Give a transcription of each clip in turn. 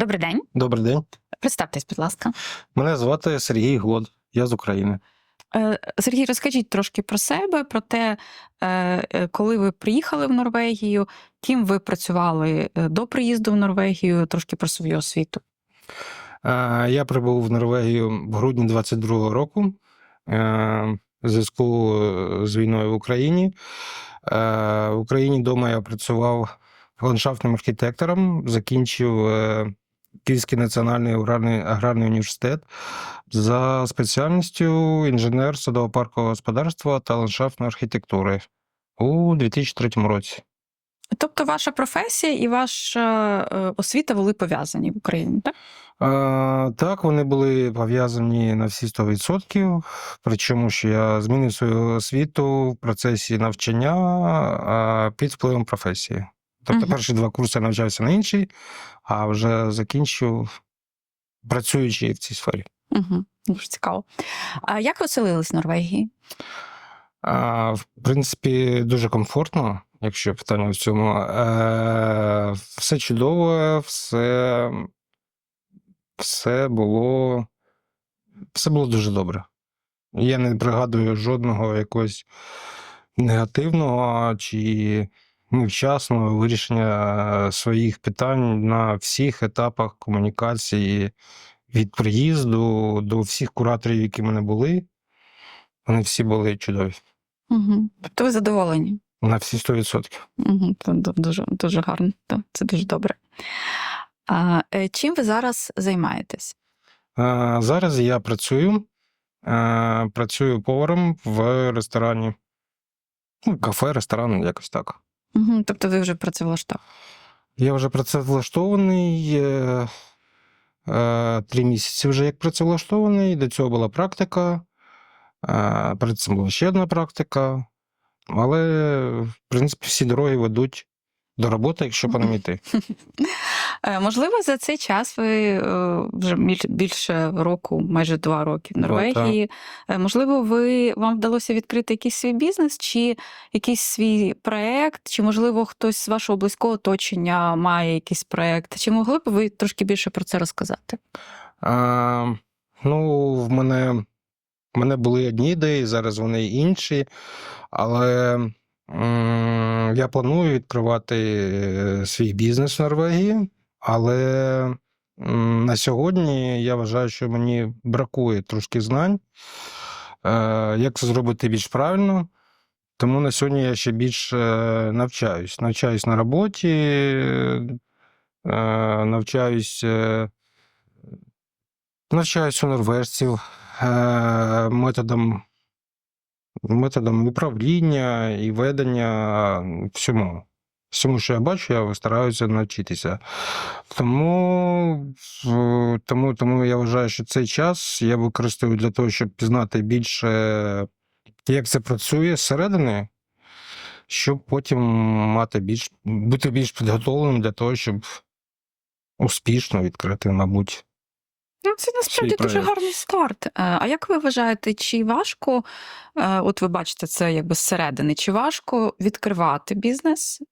Добрий день. Добрий день. Представтесь, будь ласка. Мене звати Сергій Глод. Я з України. Сергій, розкажіть трошки про себе, про те, коли ви приїхали в Норвегію, ким ви працювали до приїзду в Норвегію, трошки про свою освіту. Я прибув в Норвегію в грудні 22-го року в зв'язку з війною в Україні. В Україні вдома я працював ландшафтним архітектором, закінчив Київський національний аграрний університет за спеціальністю інженер садово-паркового господарства та ландшафтної архітектури у 2003 році. Тобто ваша професія і ваша освіта були пов'язані в Україні, так? Так, вони були пов'язані на всі 100%, причому що я змінив свою освіту в процесі навчання під впливом професії. Тобто перші 2 курси навчався на іншій, а вже закінчив, працюючи в цій сфері. Дуже цікаво. А як ви оселились в Норвегії? В принципі, дуже комфортно, якщо питання в цьому. Все чудово, все було дуже добре. Я не пригадую жодного якогось негативного чи невчасного вирішення своїх питань на всіх етапах комунікації від приїзду до всіх кураторів, які в мене були. Вони всі були чудові. Тобто ви задоволені? На всі 100%. Це дуже, дуже гарно, це дуже добре. Чим ви зараз займаєтесь? Зараз я працюю поваром в ресторані. Кафе, ресторан, якось так. Тобто ви вже працевлаштований? Я вже працевлаштований 3 місяці вже як працевлаштований. До цього була практика, перед цим була ще одна практика. Але, в принципі, всі дороги ведуть до роботи, якщо по ним йти. Можливо, за цей час ви вже більше року, майже 2 роки в Норвегії. Можливо, вам вдалося відкрити якийсь свій бізнес, чи якийсь свій проєкт, чи, можливо, хтось з вашого близького оточення має якийсь проєкт. Чи могли б ви трошки більше про це розказати? В мене були одні ідеї, зараз вони інші, але я планую відкривати свій бізнес в Норвегії, але на сьогодні я вважаю, що мені бракує трошки знань, як це зробити більш правильно, тому на сьогодні я ще більше навчаюсь. Навчаюсь на роботі, навчаюсь у норвежців методом управління і ведення всьому. Всьому, що я бачу, я стараюся навчитися. Тому я вважаю, що цей час я використовую для того, щоб пізнати більше, як це працює зсередини, щоб потім бути більш підготовленим для того, щоб успішно відкрити, мабуть. Це насправді дуже гарний старт. А як ви вважаєте, чи важко, от ви бачите це якби зсередини, чи важко відкривати бізнес?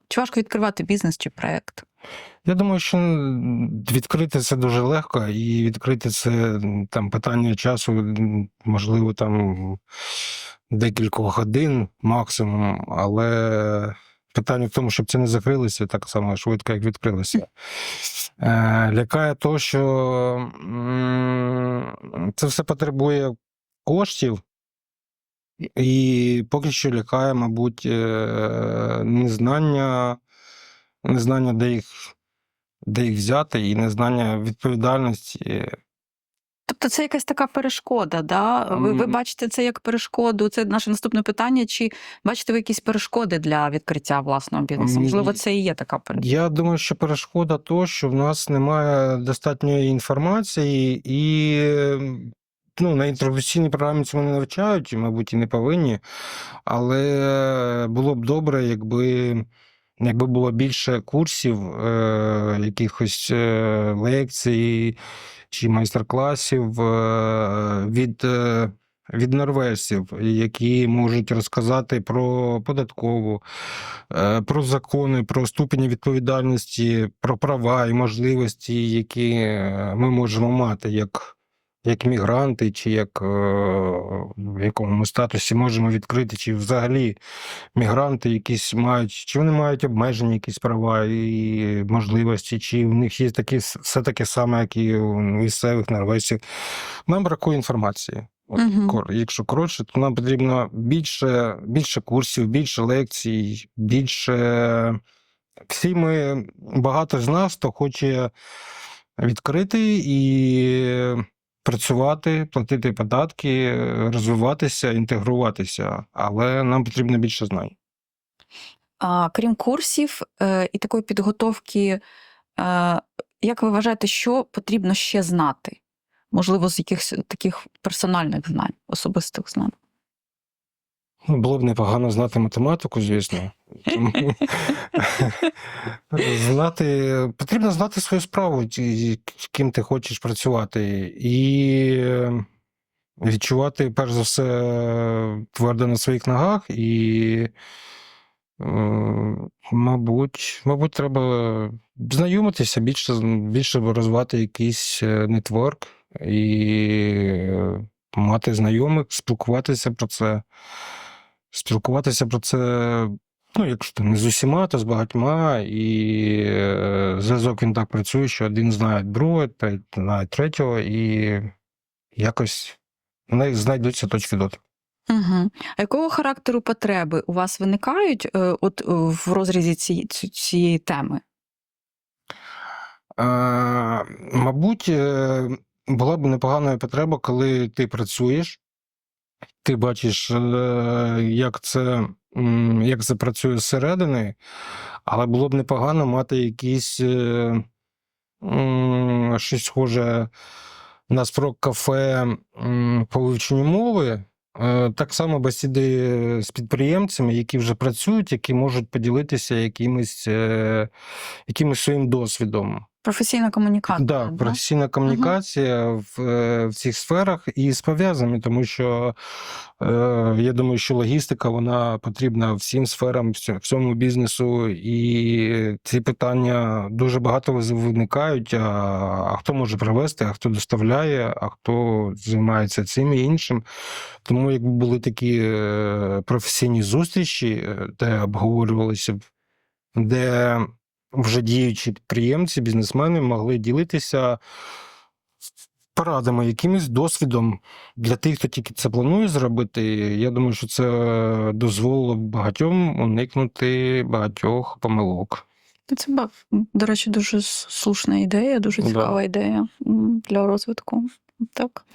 Чи важко відкривати бізнес чи проєкт? Я думаю, що відкрити це дуже легко, і відкрити це питання часу, можливо, декількох годин максимум, але питання в тому, щоб це не закрилося так само швидко, як відкрилося. Лякає то, що це все потребує коштів, і поки що лякає, мабуть, незнання, де їх взяти, і незнання відповідальності. Тобто це якась така перешкода, да? Ви бачите це як перешкоду? Це наше наступне питання. Чи бачите ви якісь перешкоди для відкриття власного бізнесу? Можливо, це і є така перешкода? Я думаю, що перешкода то, що в нас немає достатньої інформації, і на інтродукційній програмі цьому не навчають, мабуть, і не повинні, але було б добре, якби було більше курсів, якихось лекцій чи майстер-класів від від норвежців, які можуть розказати про податкову, про закони, про ступені відповідальності, про права і можливості, які ми можемо мати як мігранти, чи як в якому ми статусі можемо відкрити, чи взагалі мігранти якісь мають, чи вони мають обмежені якісь права і можливості, чи в них є такі, все таке саме, як і у місцевих норвежців. Нам бракує інформації. Якщо коротше, то нам потрібно більше курсів, більше лекцій, більше. Багато з нас, хто хоче відкрити і працювати, платити податки, розвиватися, інтегруватися, але нам потрібно більше знань. Крім курсів і такої підготовки, як ви вважаєте, що потрібно ще знати? Можливо, з якихось таких персональних знань, особистих знань? Було б непогано знати математику, звісно. Потрібно знати свою справу, з ким ти хочеш працювати. І відчувати, перш за все, твердо на своїх ногах. І, мабуть, треба знайомитися, більше розвивати якийсь нетворк і мати знайомих, спілкуватися про це, якщо не з усіма, то з багатьма, і зв'язок він так працює, що один знає другого, знає третього, і якось знайдуться точки дотику. Угу. А якого характеру потреби у вас виникають в розрізі цієї теми? Мабуть, була б непоганою потреба, коли ти працюєш, ти бачиш, як це працює зсередини, але було б непогано мати якісь щось схоже на спрог-кафе по вивченню мови, так само бесіди з підприємцями, які вже працюють, які можуть поділитися якимось своїм досвідом. Професійна комунікація. Так, професійна комунікація в цих сферах і з пов'язаними, тому що я думаю, що логістика, вона потрібна всім сферам, всьому бізнесу, і ці питання дуже багато виникають, а хто може привезти, а хто доставляє, а хто займається цим і іншим. Тому якби були такі професійні зустрічі, де обговорювалися, де вже діючі підприємці, бізнесмени могли ділитися порадами, якимось досвідом для тих, хто тільки це планує зробити. Я думаю, що це дозволило багатьом уникнути багатьох помилок. Це, до речі, дуже слушна ідея, дуже цікава ідея для розвитку. Так.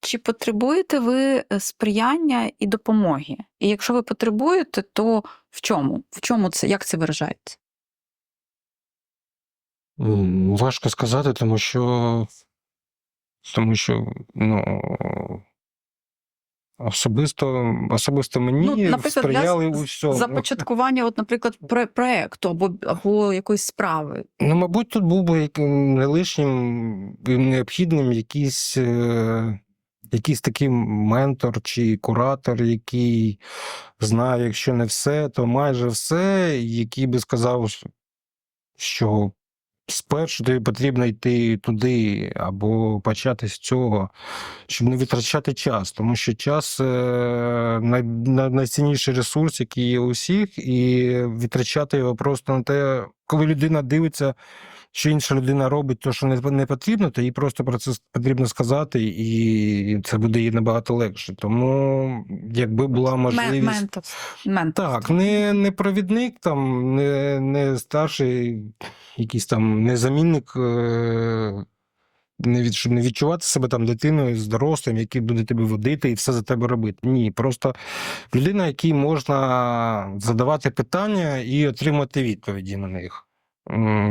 Чи потребуєте ви сприяння і допомоги? І якщо ви потребуєте, то в чому? В чому це? Як це виражається? Важко сказати, тому що особисто мені сприяли у всьому. Започаткування, наприклад, проєкту або якоїсь справи. Мабуть, тут був би не лишнім і необхідним якийсь такий ментор чи куратор, який знає, якщо не все, то майже все, який би сказав, що спершу тобі потрібно йти туди або почати з цього, щоб не витрачати час, тому що час найцінніший ресурс, який є у всіх, і витрачати його просто на те, коли людина дивиться, що інша людина робить те, що не потрібно, то їй просто про це потрібно сказати, і це буде їй набагато легше. Тому, якби була можливість... Так, не провідник, там, не старший, якийсь там незамінник, щоб не відчувати себе там дитиною з дорослим, який буде тебе водити і все за тебе робити. Ні, просто людина, якій можна задавати питання і отримати відповіді на них.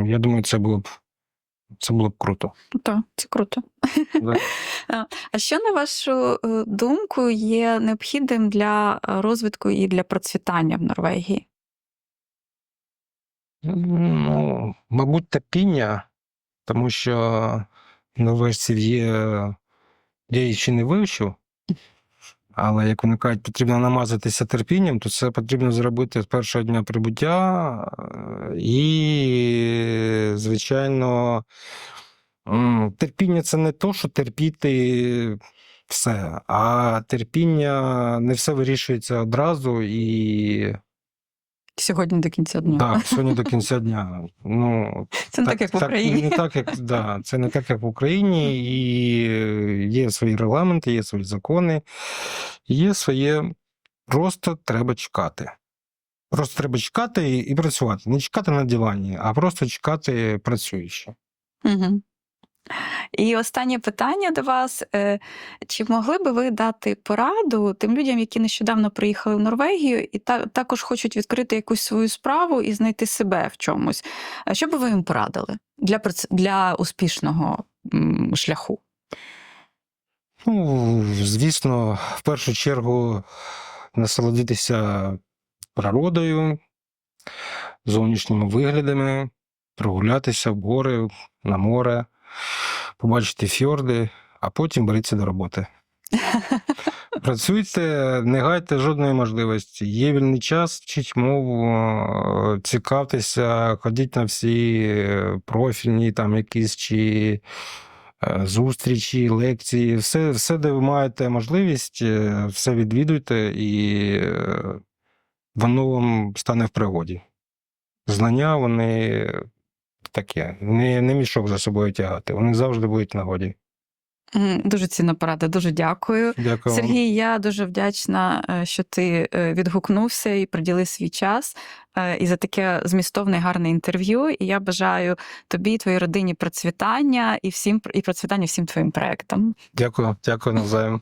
Я думаю, це було б круто. Так, це круто. Да. А що, на вашу думку, є необхідним для розвитку і для процвітання в Норвегії? Мабуть, терпіння, тому що норвежців є Я її ще не вивчив, але як вони кажуть, потрібно намазатися терпінням, то це потрібно зробити з першого дня прибуття. І, звичайно, терпіння це не то, що терпіти все, а терпіння не все вирішується одразу і Сьогодні до кінця дня. так, сьогодні до кінця дня. Ну, Це не так, як в Україні. Не так, як, да, це не так, як в Україні, і є свої регламенти, є свої закони, є своє. Просто треба чекати. Просто треба чекати і працювати. Не чекати на дивані, а просто чекати працюючи. Угу. І останнє питання до вас. Чи могли би ви дати пораду тим людям, які нещодавно приїхали в Норвегію і також хочуть відкрити якусь свою справу і знайти себе в чомусь? Що би ви їм порадили для успішного шляху? Ну, звісно, в першу чергу насолодитися природою, зовнішніми виглядами, прогулятися в гори, на море, побачити фьорди, а потім беріться до роботи. Працюйте, не гайте жодної можливості. Є вільний час, вчіть мову, цікавтеся, ходіть на всі профільні там якісь чи зустрічі, лекції. Все, де ви маєте можливість, все відвідуйте, і воно вам стане в пригоді. Знання, вони таке, не мішок за собою тягати, вони завжди будуть в нагоді. Дуже цінна порада, дуже дякую. Дякую. Сергій, я дуже вдячна, що ти відгукнувся і приділив свій час, і за таке змістовне, гарне інтерв'ю. І я бажаю тобі і твоїй родині процвітання і процвітання всім твоїм проектам. Дякую навзаєм.